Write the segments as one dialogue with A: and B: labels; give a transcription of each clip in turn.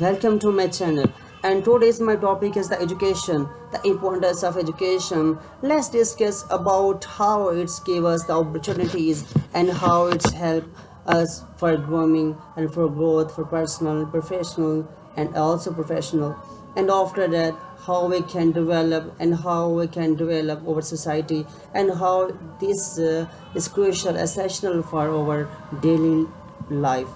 A: Welcome to my channel. And today's my topic is the education, the importance of education. Let's discuss about how it's give us the opportunities and how it's help us for growing and for growth for personal, professional, and also professional. And after that, how we can develop and how we can develop our society and how this is crucial, essential for our daily life.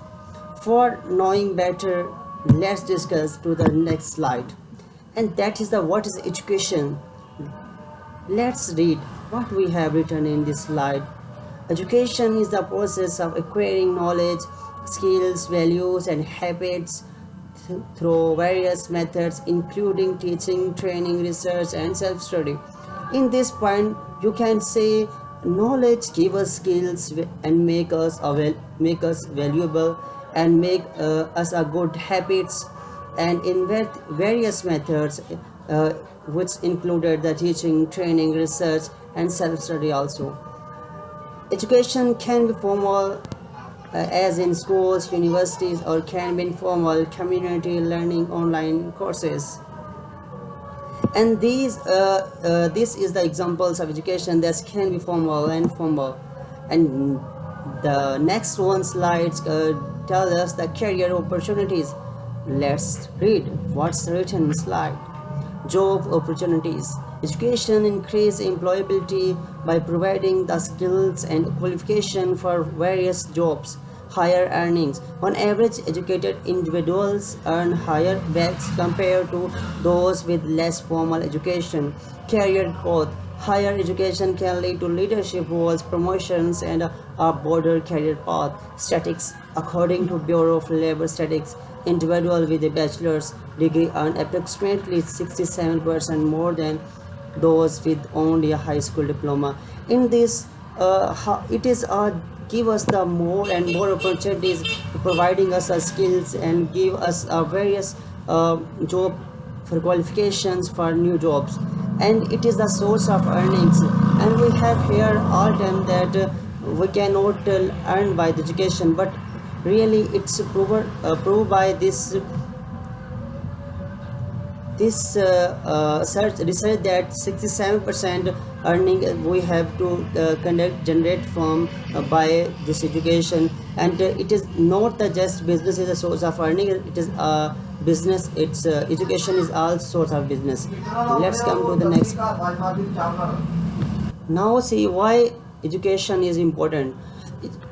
A: For knowing better, let's discuss to the next slide. And that is the what is education. Let's read what we have written in this slide. Education is the process of acquiring knowledge, skills, values, and habits through various methods, including teaching, training, research, and self study. In this point, you can say knowledge give us skills and make us valuable and make us a good habits and in various methods which included the teaching, training, research, and self-study also. Education can be formal as in schools, universities, or can be informal community learning online courses. And this is the examples of education that can be formal and informal. And the next one slides tell us the career opportunities. Let's read what's written in slide. Job opportunities. Education increase employability by providing the skills and qualification for various jobs. Higher earnings. On average, educated individuals earn higher wages compared to those with less formal education. Career growth. Higher education can lead to leadership roles, promotions, and a broader career path. Statistics. According to Bureau of Labor Statistics, individuals with a bachelor's degree earn approximately 67% more than those with only a high school diploma. In this, it is give us the more and more opportunities, providing us skills and give us various job for qualifications for new jobs, and it is the source of earnings. And we have here all time that we cannot earn by the education, but really it's proved by this search research that 67% earning we have to generate from by this education. And it is not the just business is a source of earning, it is business, it's education is all source of business. Let's come to the next. Now see why education is important.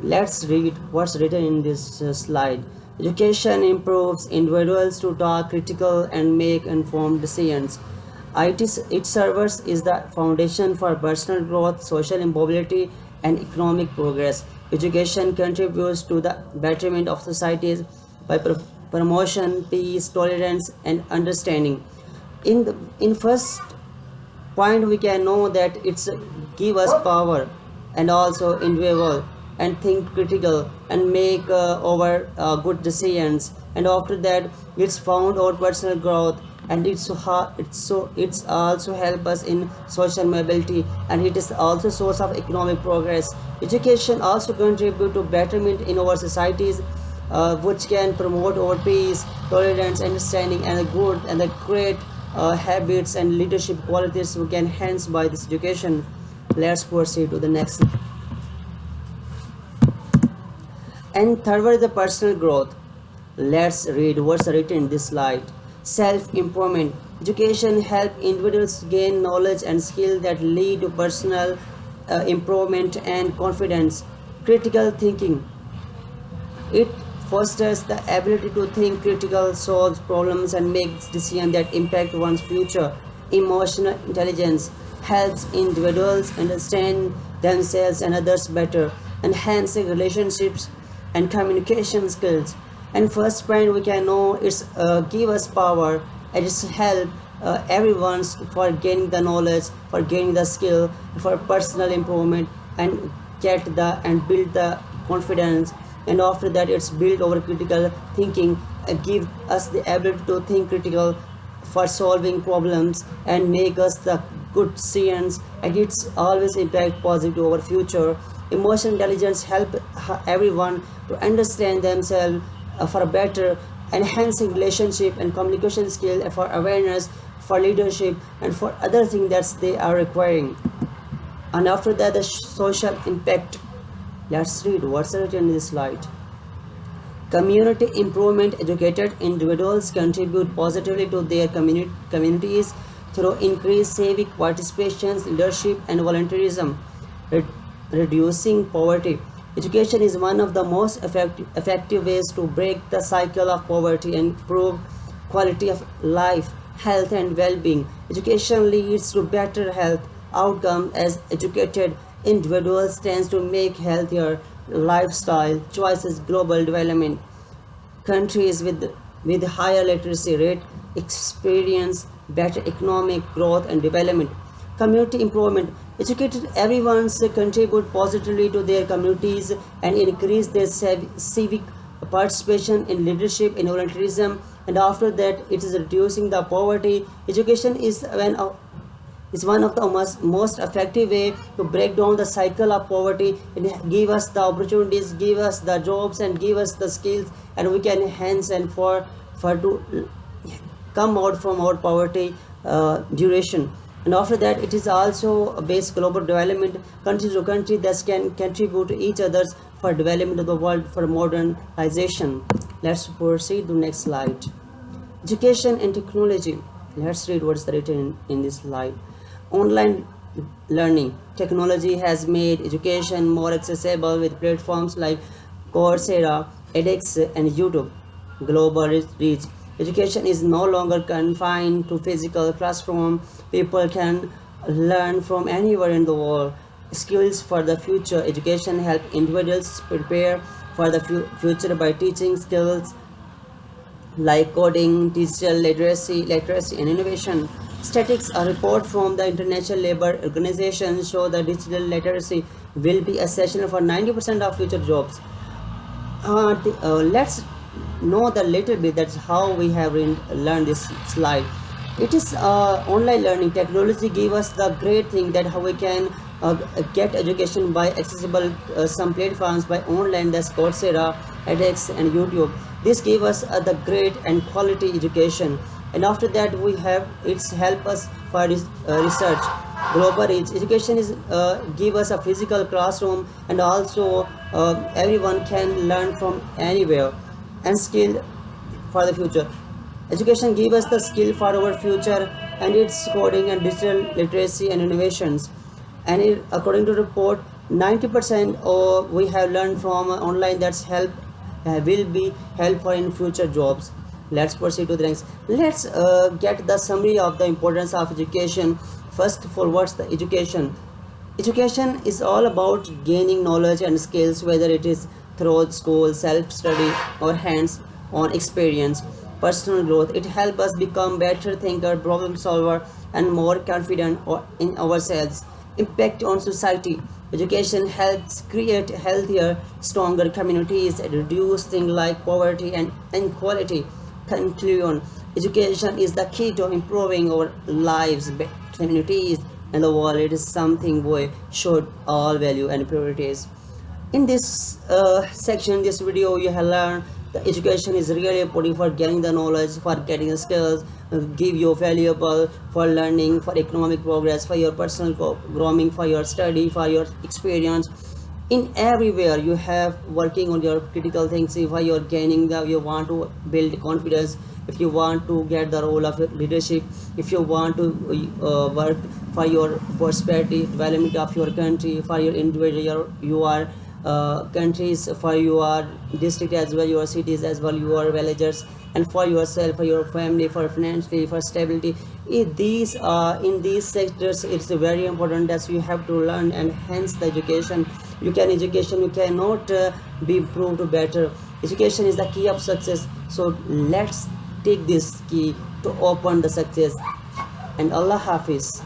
A: Let's read what's written in this slide. Education improves individuals to talk critical and make informed decisions. Its serves is the foundation for personal growth, social mobility, and economic progress. Education contributes to the betterment of societies by promotion, peace, tolerance, and understanding. In first point, we can know that it's give us power and also individual and think critical and make over good decisions. And after that, it's found our personal growth, and it's also help us in social mobility, and it is also source of economic progress. Education also contribute to betterment in our societies, which can promote our peace, tolerance, understanding, and the good and the great habits and leadership qualities we can enhance by this education. Let's proceed to the next. And third is the personal growth. Let's read what's written in this slide. Self-improvement. Education helps individuals gain knowledge and skill that lead to personal improvement and confidence. Critical thinking. It fosters the ability to think critical, solve problems, and make decisions that impact one's future. Emotional intelligence helps individuals understand themselves and others better, enhancing relationships and communication skills. And first point we can know it's give us power, and it's help everyone's for gaining the knowledge, for gaining the skill, for personal improvement, and get the and build the confidence. And after that, it's build over critical thinking, give us the ability to think critical for solving problems and make us the good science, and it's always impact positive to our future. Emotional intelligence help everyone to understand themselves for better enhancing relationship and communication skill, and for awareness, for leadership, and for other things that they are requiring. And after that, the social impact. Let's read what's written in this slide. Community improvement. Educated individuals contribute positively to their communities through increased civic participation, leadership, and volunteerism, reducing poverty. Education is one of the most effective ways to break the cycle of poverty and improve quality of life, health, and well-being. Education leads to better health outcomes as educated individuals tend to make healthier lifestyle choices. Global development. Countries with higher literacy rate experience better economic growth and development. Community improvement. Educated everyone's contribute positively to their communities and increase their civic participation in leadership, in volunteerism, and after that it is reducing the poverty. Education is one of the most effective way to break down the cycle of poverty. It give us the opportunities, give us the jobs, and give us the skills, and we can enhance and for to come out from our poverty duration. And after that, it is also a base global development, country to country that can contribute to each others for development of the world, for modernization. Let's proceed to next slide. Education and technology. Let's read what's written in this slide. Online learning. Technology has made education more accessible with platforms like Coursera, edX, and YouTube. Global reach. Education is no longer confined to physical classroom. People can learn from anywhere in the world. Skills for the future. Education helps individuals prepare for the future by teaching skills like coding, digital literacy, and innovation. Statistics, a report from the International Labour Organization show that digital literacy will be essential for 90% of future jobs. Let's know the little bit that's how we have learned this slide. It is online learning. Technology give us the great thing that how we can get education by accessible some platforms by online, that's Coursera, edX, and YouTube. This give us the great and quality education. And after that we have it's help us for this research. Global reach. Education is give us a physical classroom, and also everyone can learn from anywhere. And skill for the future. Education give us the skill for our future, and it's coding and digital literacy and innovations. And according to report, 90% we have learned from online, that's help will be helpful in future jobs. Let's proceed to the next. Let's get the summary of the importance of education. First of all, what's the education? Education is all about gaining knowledge and skills, whether it is through school, self-study, or hands-on experience. Personal growth. It helps us become better thinker, problem solver, and more confident in ourselves. Impact on society. Education helps create healthier, stronger communities and reduce things like poverty and inequality. Conclusion. Education is the key to improving our lives, communities, and the world. It is something we should all value and prioritize. In this section, this video, you have learned that education is really important for getting the knowledge, for getting the skills, give you valuable for learning, for economic progress, for your personal growing, for your study, for your experience. In everywhere you have working on your critical things. If you're gaining the, you want to build confidence, if you want to get the role of leadership, if you want to work for your prosperity, development of your country, for your individual, you are countries, for your district as well, your cities as well, your villagers, and for yourself, for your family, for financially, for stability. In these sectors, it's very important that you have to learn, and hence the education. You cannot be improved better. Education is the key of success. So let's take this key to open the success. And Allah Hafiz.